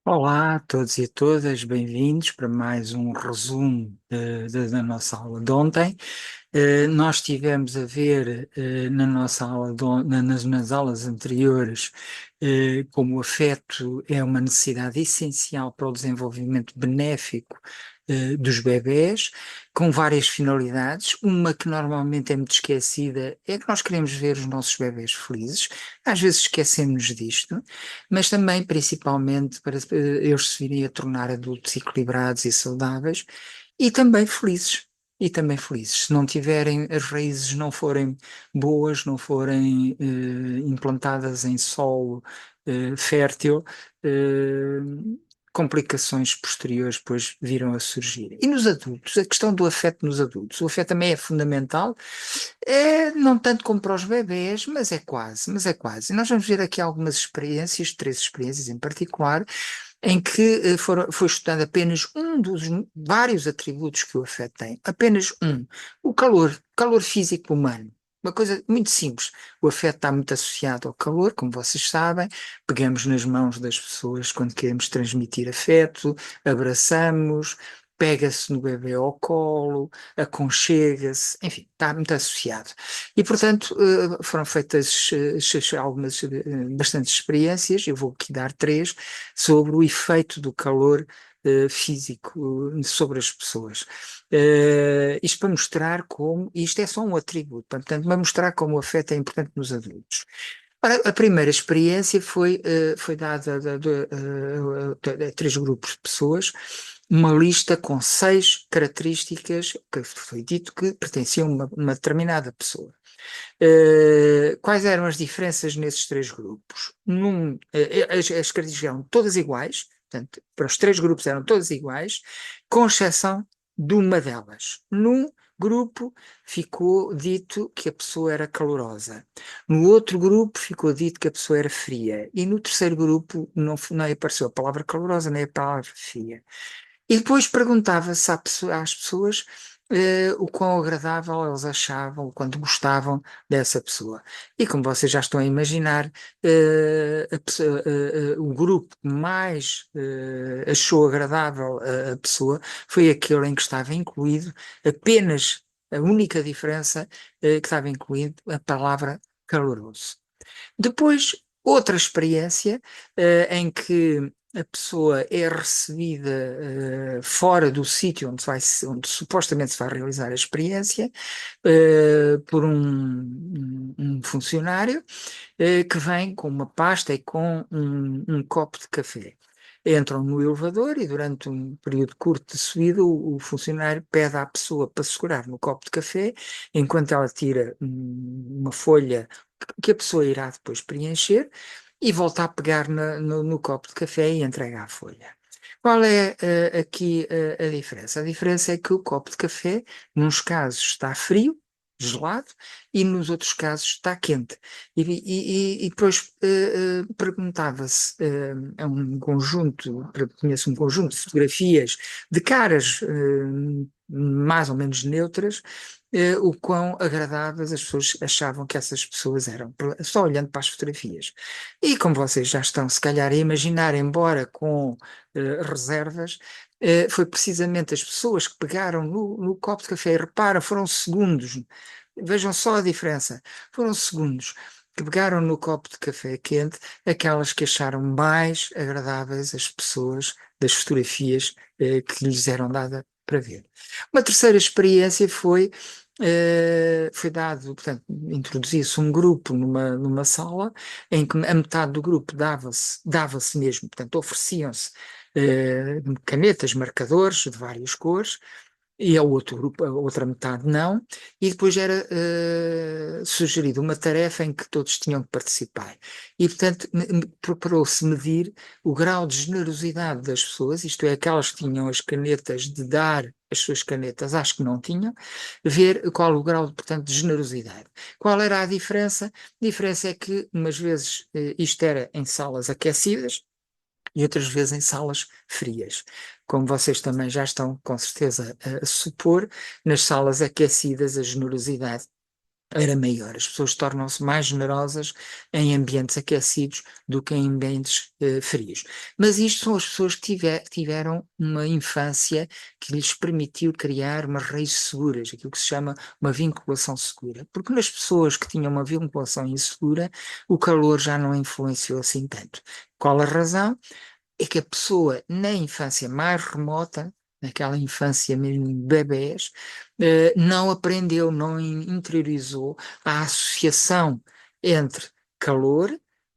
Olá a todos e a todas, bem-vindos para mais um resumo da nossa aula de ontem. Nós tivemos a ver na nossa aula nas aulas anteriores como o afeto é uma necessidade essencial para o desenvolvimento benéfico dos bebés, com várias finalidades. Uma que normalmente é muito esquecida é que nós queremos ver os nossos bebés felizes. Às vezes esquecemos disto, mas também, principalmente, para eles se virem a tornar adultos equilibrados e saudáveis e também felizes. E também felizes. Se não tiverem, as raízes não forem boas, não forem implantadas em solo fértil, eh, complicações posteriores depois viram a surgir. E nos adultos, a questão do afeto nos adultos. O afeto também é fundamental, não tanto como para os bebés, mas é quase, mas é quase. E nós vamos ver aqui algumas experiências, três experiências em particular, em que foi estudado apenas um dos vários atributos que o afeto tem, apenas um, o calor físico humano. Uma coisa muito simples. O afeto está muito associado ao calor, como vocês sabem. Pegamos nas mãos das pessoas quando queremos transmitir afeto, abraçamos, pega-se no bebê ao colo, aconchega-se, enfim, está muito associado. E, portanto, foram feitas algumas, bastantes experiências, eu vou aqui dar três, sobre o efeito do calor físico sobre as pessoas. Isto para mostrar como, isto é só um atributo, portanto, para mostrar como o afeto é importante nos adultos. Ora, a primeira experiência foi dada a três grupos de pessoas, uma lista com seis características que foi dito que pertenciam a uma determinada pessoa. Quais eram as diferenças nesses três grupos? As características eram todas iguais, portanto, para os três grupos eram todas iguais, com exceção de uma delas. Num grupo ficou dito que a pessoa era calorosa, no outro grupo ficou dito que a pessoa era fria, e no terceiro grupo não apareceu a palavra calorosa nem a palavra fria. E depois perguntava-se às pessoas o quão agradável eles achavam, o quanto gostavam dessa pessoa. E como vocês já estão a imaginar, o grupo que mais achou agradável a pessoa foi aquele em que estava incluído apenas a única diferença que estava incluído a palavra caloroso. Depois, outra experiência em que a pessoa é recebida fora do sítio onde supostamente se vai realizar a experiência por um funcionário que vem com uma pasta e com um copo de café. Entram no elevador e durante um período curto de subida o funcionário pede à pessoa para segurar no copo de café enquanto ela tira uma folha que a pessoa irá depois preencher e volta a pegar no copo de café e entrega a folha. Qual é aqui a diferença? A diferença é que o copo de café, nos casos, está frio, gelado, e nos outros casos está quente. E depois perguntava-se a um conjunto, conheço um conjunto de fotografias de caras mais ou menos neutras, o quão agradáveis as pessoas achavam que essas pessoas eram, só olhando para as fotografias. E como vocês já estão, se calhar, a imaginar, embora com reservas, foi precisamente as pessoas que pegaram no copo de café, e repara, foram segundos, vejam só a diferença, foram segundos que pegaram no copo de café quente, aquelas que acharam mais agradáveis as pessoas das fotografias que lhes eram dadas para ver. Uma terceira experiência foi dado, portanto, introduzia-se um grupo numa sala em que a metade do grupo dava-se mesmo, portanto, ofereciam-se canetas, marcadores de várias cores, e ao outro grupo, a outra metade não, e depois era sugerida uma tarefa em que todos tinham que participar. E, portanto, procurou-se medir o grau de generosidade das pessoas, isto é, aquelas que tinham as canetas de dar as suas canetas às que não tinham, ver qual o grau, portanto, de generosidade. Qual era a diferença? A diferença é que, umas vezes, isto era em salas aquecidas, e outras vezes em salas frias. Como vocês também já estão com certeza a supor, nas salas aquecidas a generosidade era maior. As pessoas tornam-se mais generosas em ambientes aquecidos do que em ambientes frios. Mas isto são as pessoas que tiveram uma infância que lhes permitiu criar umas raízes seguras, aquilo que se chama uma vinculação segura. Porque nas pessoas que tinham uma vinculação insegura, o calor já não influenciou assim tanto. Qual a razão? É que a pessoa, na infância mais remota, naquela infância mesmo de bebés, não aprendeu, não interiorizou a associação entre calor,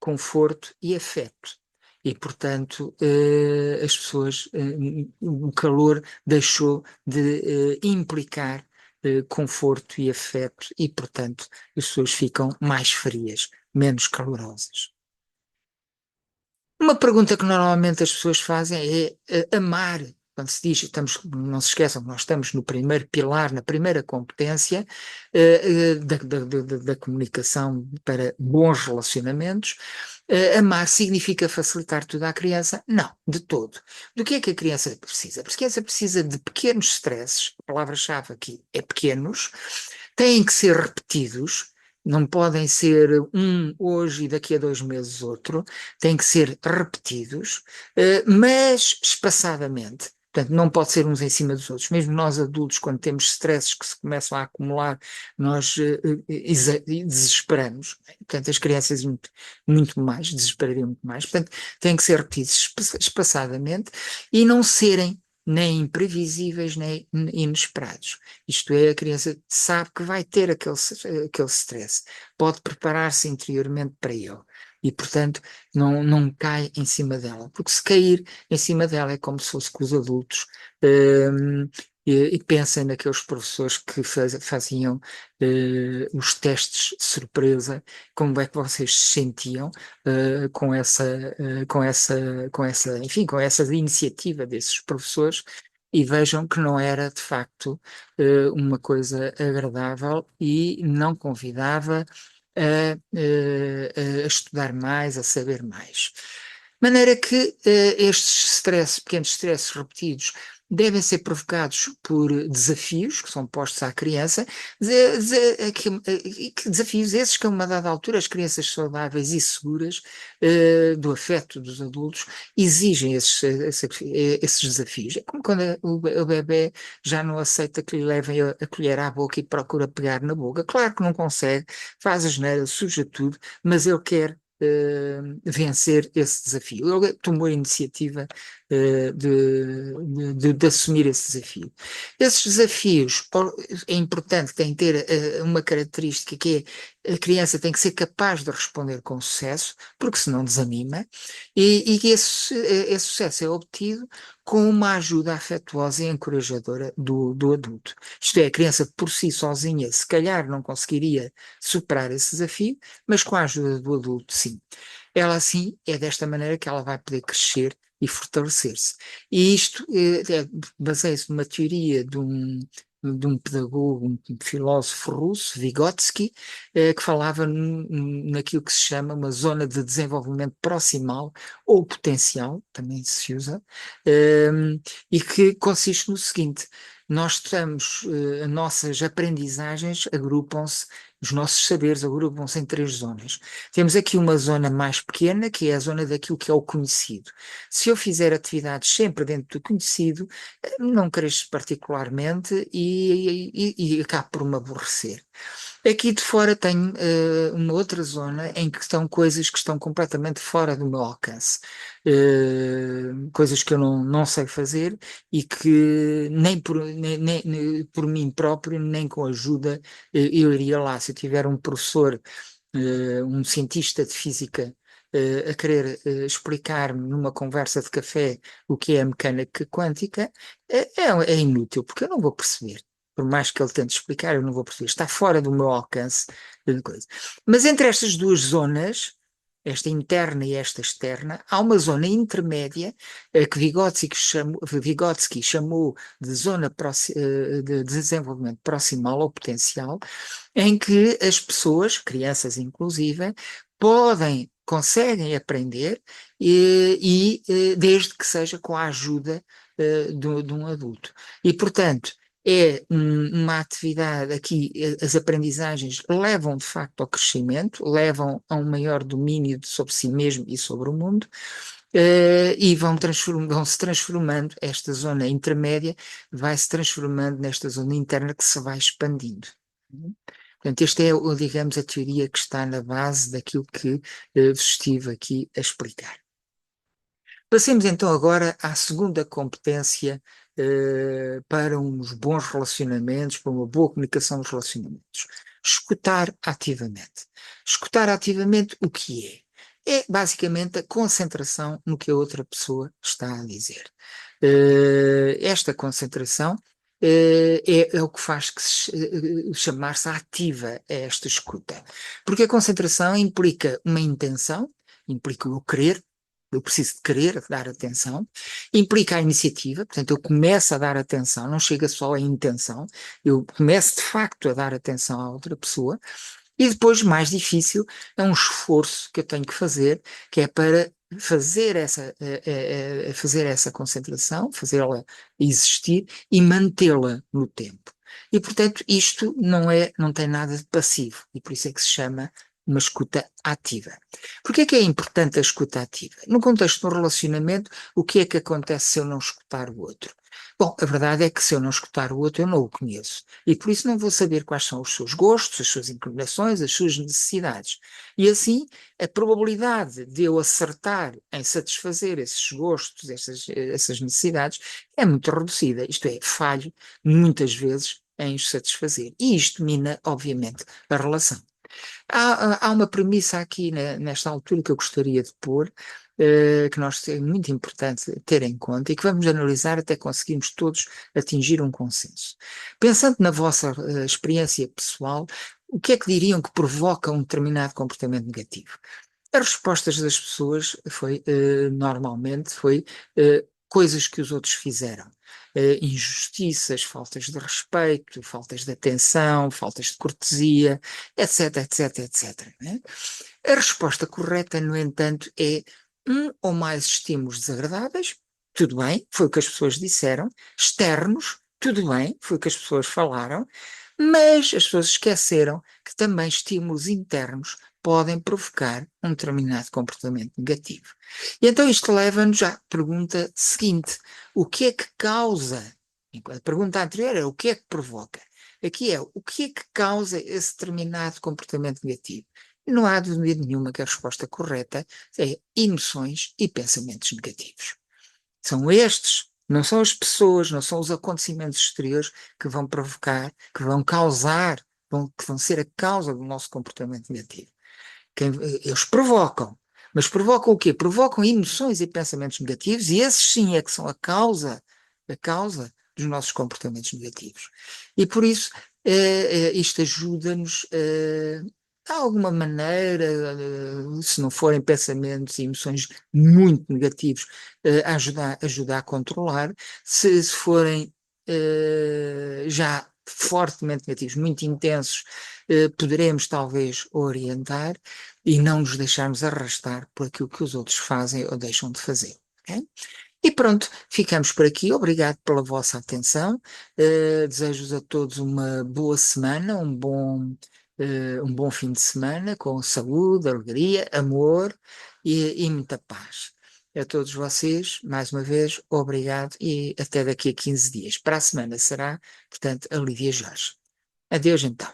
conforto e afeto. E, portanto, as pessoas, o calor deixou de implicar conforto e afeto, e, portanto, as pessoas ficam mais frias, menos calorosas. Uma pergunta que normalmente as pessoas fazem é amar. Quando se diz, não se esqueçam que nós estamos no primeiro pilar, na primeira competência da comunicação para bons relacionamentos. Amar significa facilitar tudo à criança? Não, de todo. Do que é que a criança precisa? A criança precisa de pequenos stresses, a palavra-chave aqui é pequenos, têm que ser repetidos, não podem ser um hoje e daqui a 2 meses outro, têm que ser repetidos, mas espaçadamente. Portanto, não pode ser uns em cima dos outros. Mesmo nós adultos, quando temos stresses que se começam a acumular, nós desesperamos. Portanto, as crianças muito mais, desesperariam muito mais. Portanto, têm que ser repetidos espaçadamente e não serem nem imprevisíveis, nem inesperados. Isto é, a criança sabe que vai ter aquele stress, pode preparar-se interiormente para ele. E, portanto, não cai em cima dela. Porque se cair em cima dela é como se fosse com os adultos. hum, e pensem naqueles professores que faziam os testes de surpresa, como é que vocês se sentiam enfim, com essa iniciativa desses professores, e vejam que não era de facto uma coisa agradável e não convidava a estudar mais, a saber mais. De maneira que estes pequenos stresses repetidos devem ser provocados por desafios que são postos à criança, que desafios esses que a uma dada altura as crianças saudáveis e seguras do afeto dos adultos exigem esses desafios. É como quando o bebê já não aceita que lhe levem a colher à boca e procura pegar na boca. Claro que não consegue, faz asneira, suja tudo, mas ele quer vencer esse desafio. Ele tomou a iniciativa de assumir esse desafio. Esses desafios, é importante, têm que ter uma característica que é a criança tem que ser capaz de responder com sucesso, porque senão desanima, e que esse sucesso é obtido com uma ajuda afetuosa e encorajadora do adulto. Isto é, a criança por si sozinha, se calhar não conseguiria superar esse desafio, mas com a ajuda do adulto, sim. Ela, assim, é desta maneira que ela vai poder crescer e fortalecer-se. E isto baseia-se numa teoria de um pedagogo, um filósofo russo, Vygotsky, que falava naquilo que se chama uma zona de desenvolvimento proximal ou potencial, também se usa, e que consiste no seguinte: nós estamos, as nossas aprendizagens agrupam-se, os nossos saberes agrupam-se em 3 zonas. Temos aqui uma zona mais pequena, que é a zona daquilo que é o conhecido. Se eu fizer atividades sempre dentro do conhecido, não cresço particularmente e acabo por me aborrecer. Aqui de fora tenho uma outra zona em que estão coisas que estão completamente fora do meu alcance. Coisas que eu não sei fazer e que nem por mim próprio, nem com ajuda, eu iria lá. Se eu tiver um professor, um cientista de física, a querer explicar-me numa conversa de café o que é a mecânica quântica, é inútil, porque eu não vou perceber. Por mais que ele tente explicar, eu não vou perceber. Está fora do meu alcance de coisa. Mas entre estas 2 zonas, esta interna e esta externa, há uma zona intermédia que Vygotsky chamou de zona de desenvolvimento proximal ou potencial, em que as pessoas, crianças inclusive, conseguem aprender desde que seja com a ajuda de um adulto. E, portanto, é uma atividade aqui, as aprendizagens levam de facto ao crescimento, levam a um maior domínio sobre si mesmo e sobre o mundo, e vão se transformando, esta zona intermédia vai se transformando nesta zona interna que se vai expandindo. Portanto, esta é, digamos, a teoria que está na base daquilo que vos estive aqui a explicar. Passemos então agora à segunda competência para uns bons relacionamentos, para uma boa comunicação dos relacionamentos. Escutar ativamente. Escutar ativamente o que é? É basicamente a concentração no que a outra pessoa está a dizer. Esta concentração é o que faz que chamar-se ativa a esta escuta. Porque a concentração implica uma intenção, implica o querer, eu preciso de querer dar atenção, implica a iniciativa, portanto eu começo a dar atenção, não chega só à intenção, eu começo de facto a dar atenção à outra pessoa, e depois, mais difícil, é um esforço que eu tenho que fazer, que é para fazer essa concentração, fazê-la existir e mantê-la no tempo. E, portanto, isto não tem nada de passivo, e por isso é que se chama uma escuta ativa. Por que é importante a escuta ativa? No contexto do relacionamento, o que é que acontece se eu não escutar o outro? Bom, a verdade é que se eu não escutar o outro, eu não o conheço. E por isso não vou saber quais são os seus gostos, as suas inclinações, as suas necessidades. E assim, a probabilidade de eu acertar em satisfazer esses gostos, essas necessidades, é muito reduzida. Isto é, falho muitas vezes em os satisfazer. E isto mina, obviamente, a relação. Há uma premissa aqui nesta altura que eu gostaria de pôr, que é muito importante ter em conta e que vamos analisar até conseguirmos todos atingir um consenso. Pensando na vossa experiência pessoal, o que é que diriam que provoca um determinado comportamento negativo? As respostas das pessoas normalmente foi coisas que os outros fizeram. Injustiças, faltas de respeito, faltas de atenção, faltas de cortesia, etc, etc, etc. Né? A resposta correta, no entanto, é um ou mais estímulos desagradáveis, tudo bem, foi o que as pessoas disseram, externos, tudo bem, foi o que as pessoas falaram, mas as pessoas esqueceram que também estímulos internos podem provocar um determinado comportamento negativo. E então isto leva-nos à pergunta seguinte: o que é que causa? A pergunta anterior era o que é que provoca? Aqui é o que é que causa esse determinado comportamento negativo? E não há dúvida nenhuma que a resposta correta é emoções e pensamentos negativos. São estes, não são as pessoas, não são os acontecimentos exteriores que vão provocar, que vão causar, que vão ser a causa do nosso comportamento negativo. Eles provocam, mas provocam o quê? Provocam emoções e pensamentos negativos, e esses sim é que são a causa dos nossos comportamentos negativos. E por isso, isto ajuda-nos, de alguma maneira, se não forem pensamentos e emoções muito negativos, ajuda a controlar. Se forem já fortemente negativos, muito intensos, poderemos talvez orientar e não nos deixarmos arrastar por aquilo que os outros fazem ou deixam de fazer. Okay? E pronto, ficamos por aqui. Obrigado pela vossa atenção. Desejo-vos a todos uma boa semana, um bom fim de semana, com saúde, alegria, amor e muita paz. A todos vocês, mais uma vez, obrigado e até daqui a 15 dias. Para a semana será, portanto, a Lídia Jorge. Adeus então.